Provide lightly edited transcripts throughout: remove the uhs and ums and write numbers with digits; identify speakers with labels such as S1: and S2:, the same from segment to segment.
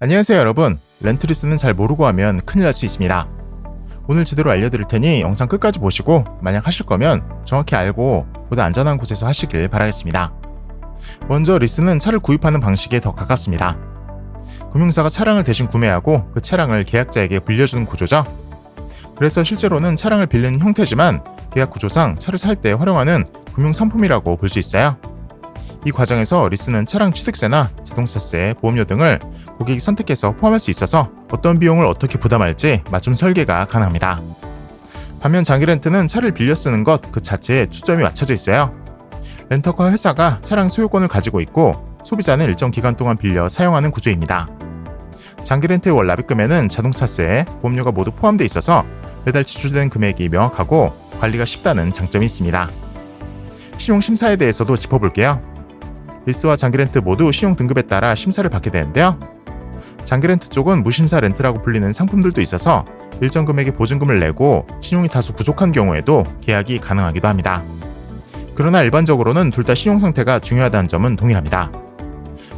S1: 안녕하세요 여러분. 렌트리스는 잘 모르고 하면 큰일 날 수 있습니다. 오늘 제대로 알려드릴 테니 영상 끝까지 보시고 만약 하실 거면 정확히 알고 보다 안전한 곳에서 하시길 바라겠습니다. 먼저 리스는 차를 구입하는 방식에 더 가깝습니다. 금융사가 차량을 대신 구매하고 그 차량을 계약자에게 불려주는 구조죠. 그래서 실제로는 차량을 빌리는 형태지만 계약 구조상 차를 살 때 활용하는 금융상품이라고 볼 수 있어요. 이 과정에서 리스는 차량 취득세나 자동차세, 보험료 등을 고객이 선택해서 포함할 수 있어서 어떤 비용을 어떻게 부담할지 맞춤 설계가 가능합니다. 반면 장기 렌트는 차를 빌려 쓰는 것 그 자체에 초점이 맞춰져 있어요. 렌터카 회사가 차량 소유권을 가지고 있고 소비자는 일정 기간 동안 빌려 사용하는 구조입니다. 장기 렌트의 월 납입금에는 자동차세, 보험료가 모두 포함되어 있어서 매달 지출되는 금액이 명확하고 관리가 쉽다는 장점이 있습니다. 신용심사에 대해서도 짚어볼게요. 리스와 장기렌트 모두 신용 등급에 따라 심사를 받게 되는데요. 장기렌트 쪽은 무심사 렌트라고 불리는 상품들도 있어서 일정 금액의 보증금을 내고 신용이 다소 부족한 경우에도 계약이 가능하기도 합니다. 그러나 일반적으로는 둘 다 신용 상태가 중요하다는 점은 동일합니다.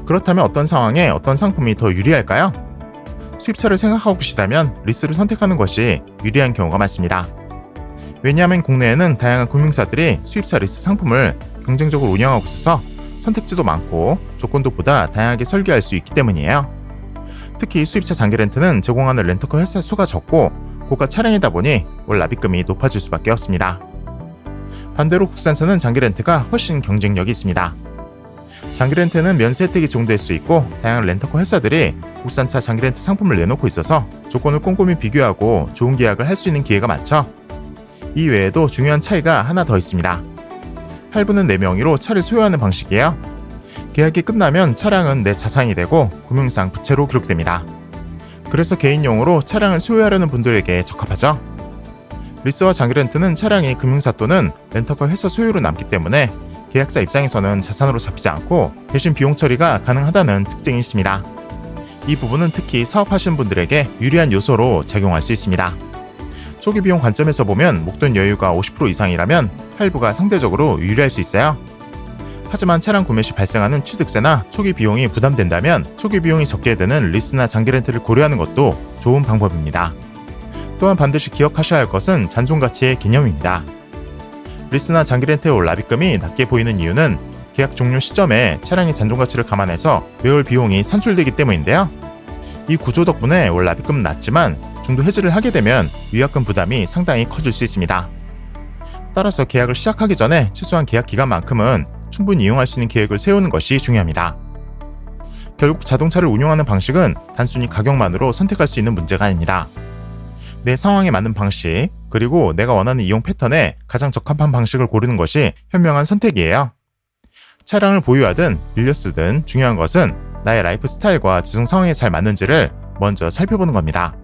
S1: 그렇다면 어떤 상황에 어떤 상품이 더 유리할까요? 수입차를 생각하고 계시다면 리스를 선택하는 것이 유리한 경우가 많습니다. 왜냐하면 국내에는 다양한 금융사들이 수입차 리스 상품을 경쟁적으로 운영하고 있어서 선택지도 많고 조건도 보다 다양하게 설계할 수 있기 때문이에요. 특히 수입차 장기 렌트는 제공하는 렌터카 회사 수가 적고 고가 차량이다 보니 월 납입금이 높아질 수밖에 없습니다. 반대로 국산차는 장기 렌트가 훨씬 경쟁력이 있습니다. 장기 렌트는 면세 혜택이 제공될 수 있고 다양한 렌터카 회사들이 국산차 장기 렌트 상품을 내놓고 있어서 조건을 꼼꼼히 비교하고 좋은 계약을 할 수 있는 기회가 많죠. 이 외에도 중요한 차이가 하나 더 있습니다. 할부는 내 명의로 차를 소유하는 방식이에요. 계약이 끝나면 차량은 내 자산이 되고 금융상 부채로 기록됩니다. 그래서 개인용으로 차량을 소유하려는 분들에게 적합하죠. 리스와 장기 렌트는 차량이 금융사 또는 렌터카 회사 소유로 남기 때문에 계약자 입장에서는 자산으로 잡히지 않고 대신 비용 처리가 가능하다는 특징이 있습니다. 이 부분은 특히 사업하시는 분들에게 유리한 요소로 작용할 수 있습니다. 초기 비용 관점에서 보면 목돈 여유가 50% 이상이라면 할부가 상대적으로 유리할 수 있어요. 하지만 차량 구매 시 발생하는 취득세나 초기 비용이 부담된다면 초기 비용이 적게 드는 리스나 장기 렌트를 고려하는 것도 좋은 방법입니다. 또한 반드시 기억하셔야 할 것은 잔존가치의 개념입니다. 리스나 장기 렌트의 월 납입금이 낮게 보이는 이유는 계약 종료 시점에 차량의 잔존가치를 감안해서 매월 비용이 산출되기 때문인데요. 이 구조 덕분에 월 납입금은 낮지만 중도 해지를 하게 되면 위약금 부담이 상당히 커질 수 있습니다. 따라서 계약을 시작하기 전에 최소한 계약 기간만큼은 충분히 이용할 수 있는 계획을 세우는 것이 중요합니다. 결국 자동차를 운용하는 방식은 단순히 가격만으로 선택할 수 있는 문제가 아닙니다. 내 상황에 맞는 방식, 그리고 내가 원하는 이용 패턴에 가장 적합한 방식을 고르는 것이 현명한 선택이에요. 차량을 보유하든 빌려 쓰든 중요한 것은 나의 라이프 스타일과 재정 상황에 잘 맞는지를 먼저 살펴보는 겁니다.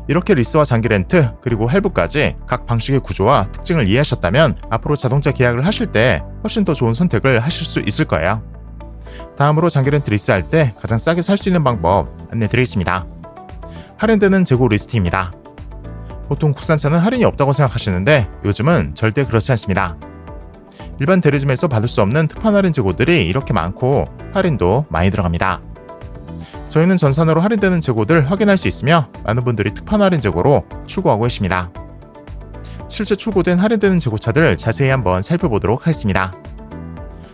S1: 이렇게 리스와 장기 렌트 그리고 할부까지 각 방식의 구조와 특징을 이해하셨다면 앞으로 자동차 계약을 하실 때 훨씬 더 좋은 선택을 하실 수 있을 거예요. 다음으로 장기 렌트 리스할 때 가장 싸게 살 수 있는 방법 안내드리겠습니다. 할인되는 재고 리스트입니다. 보통 국산차는 할인이 없다고 생각하시는데 요즘은 절대 그렇지 않습니다. 일반 대리점에서 받을 수 없는 특판 할인 재고들이 이렇게 많고 할인도 많이 들어갑니다. 저희는 전산으로 할인되는 재고들 확인할 수 있으며 많은 분들이 특판 할인 재고로 출고하고 계십니다. 실제 출고된 할인되는 재고차들 자세히 한번 살펴보도록 하겠습니다.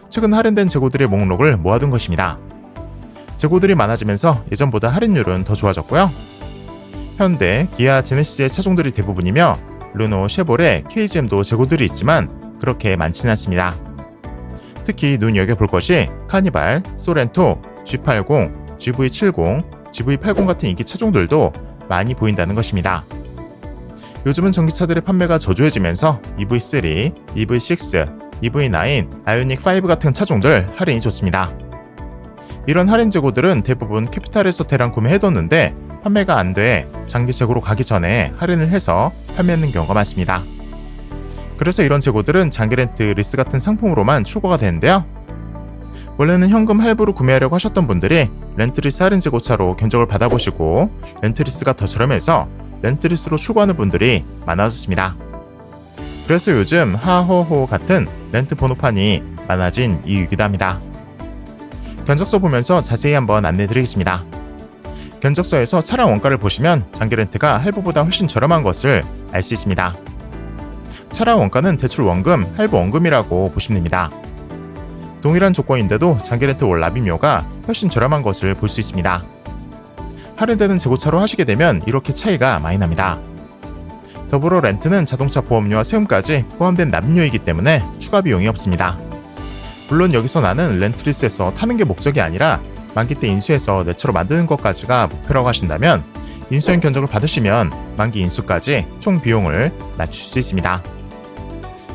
S1: 최근 할인된 재고들의 목록을 모아둔 것입니다. 재고들이 많아지면서 예전보다 할인율은 더 좋아졌고요. 현대, 기아, 제네시스의 차종들이 대부분이며 르노, 쉐보레, KGM도 재고들이 있지만 그렇게 많지는 않습니다. 특히 눈여겨볼 것이 카니발, 소렌토, G80, GV70, GV80 같은 인기 차종들도 많이 보인다는 것입니다. 요즘은 전기차들의 판매가 저조해지면서 EV3, EV6, EV9, 아이오닉5 같은 차종들 할인이 좋습니다. 이런 할인 재고들은 대부분 캐피탈에서 대량 구매해뒀는데 판매가 안 돼 장기 재고로 가기 전에 할인을 해서 판매하는 경우가 많습니다. 그래서 이런 재고들은 장기 렌트, 리스 같은 상품으로만 출고가 되는데요. 원래는 현금 할부로 구매하려고 하셨던 분들이 렌트리스 할인 재고차로 견적을 받아보시고 렌트리스가 더 저렴해서 렌트리스로 출고하는 분들이 많아졌습니다. 그래서 요즘 하호호 같은 렌트 번호판이 많아진 이유이기도 합니다. 견적서 보면서 자세히 한번 안내드리겠습니다. 견적서에서 차량 원가를 보시면 장기 렌트가 할부보다 훨씬 저렴한 것을 알 수 있습니다. 차량 원가는 대출 원금, 할부 원금이라고 보시면 됩니다. 동일한 조건인데도 장기 렌트 월 납입료가 훨씬 저렴한 것을 볼 수 있습니다. 할인되는 재고차로 하시게 되면 이렇게 차이가 많이 납니다. 더불어 렌트는 자동차 보험료와 세금까지 포함된 납입료이기 때문에 추가 비용이 없습니다. 물론 여기서 나는 렌트리스에서 타는 게 목적이 아니라 만기 때 인수해서 내 차로 만드는 것까지가 목표라고 하신다면 인수형 견적을 받으시면 만기 인수까지 총 비용을 낮출 수 있습니다.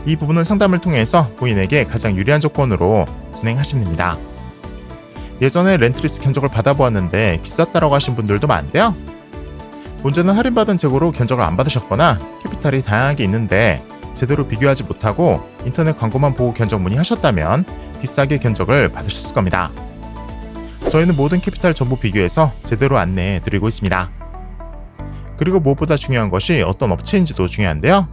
S1: 이 부분은 상담을 통해서 고객에게 가장 유리한 조건으로 진행하시면 됩니다. 예전에 렌트리스 견적을 받아보았는데 비쌌다라고 하신 분들도 많은데요. 문제는 할인받은 재고로 견적을 안 받으셨거나 캐피탈이 다양하게 있는데 제대로 비교하지 못하고 인터넷 광고만 보고 견적 문의하셨다면 비싸게 견적을 받으셨을 겁니다. 저희는 모든 캐피탈 정보 비교해서 제대로 안내해 드리고 있습니다. 그리고 무엇보다 중요한 것이 어떤 업체인지도 중요한데요.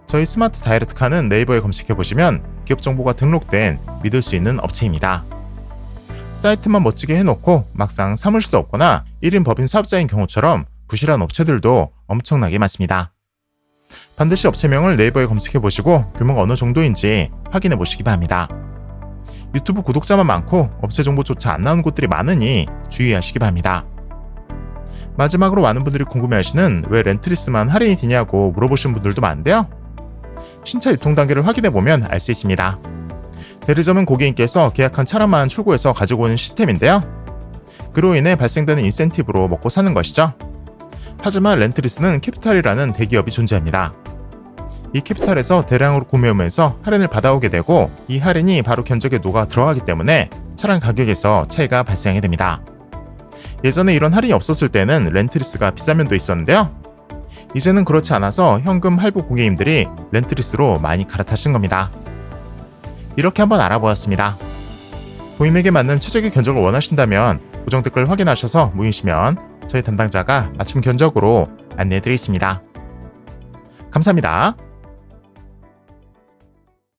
S1: 저희 스마트 다이렉트카는 네이버에 검색해보시면 기업 정보가 등록된 믿을 수 있는 업체입니다. 사이트만 멋지게 해놓고 막상 사무실도 없거나 1인 법인 사업자인 경우처럼 부실한 업체들도 엄청나게 많습니다. 반드시 업체명을 네이버에 검색해보시고 규모가 어느 정도인지 확인해보시기 바랍니다. 유튜브 구독자만 많고 업체 정보조차 안 나오는 곳들이 많으니 주의하시기 바랍니다. 마지막으로 많은 분들이 궁금해하시는 왜 렌트리스만 할인이 되냐고 물어보시는 분들도 많은데요. 신차 유통 단계를 확인해보면 알 수 있습니다. 대리점은 고객님께서 계약한 차량만 출고해서 가지고 오는 시스템인데요. 그로 인해 발생되는 인센티브로 먹고 사는 것이죠. 하지만 렌트리스는 캐피탈이라는 대기업이 존재합니다. 이 캐피탈에서 대량으로 구매하면서 할인을 받아오게 되고 이 할인이 바로 견적에 녹아 들어가기 때문에 차량 가격에서 차이가 발생하게 됩니다. 예전에 이런 할인이 없었을 때는 렌트리스가 비싼 면도 있었는데요. 이제는 그렇지 않아서 현금 할부 고객님들이 렌트리스로 많이 갈아타신 겁니다. 이렇게 한번 알아보았습니다. 고객에게 맞는 최적의 견적을 원하신다면 고정 댓글 확인하셔서 문의주시면 저희 담당자가 맞춤 견적으로 안내해드리겠습니다. 감사합니다.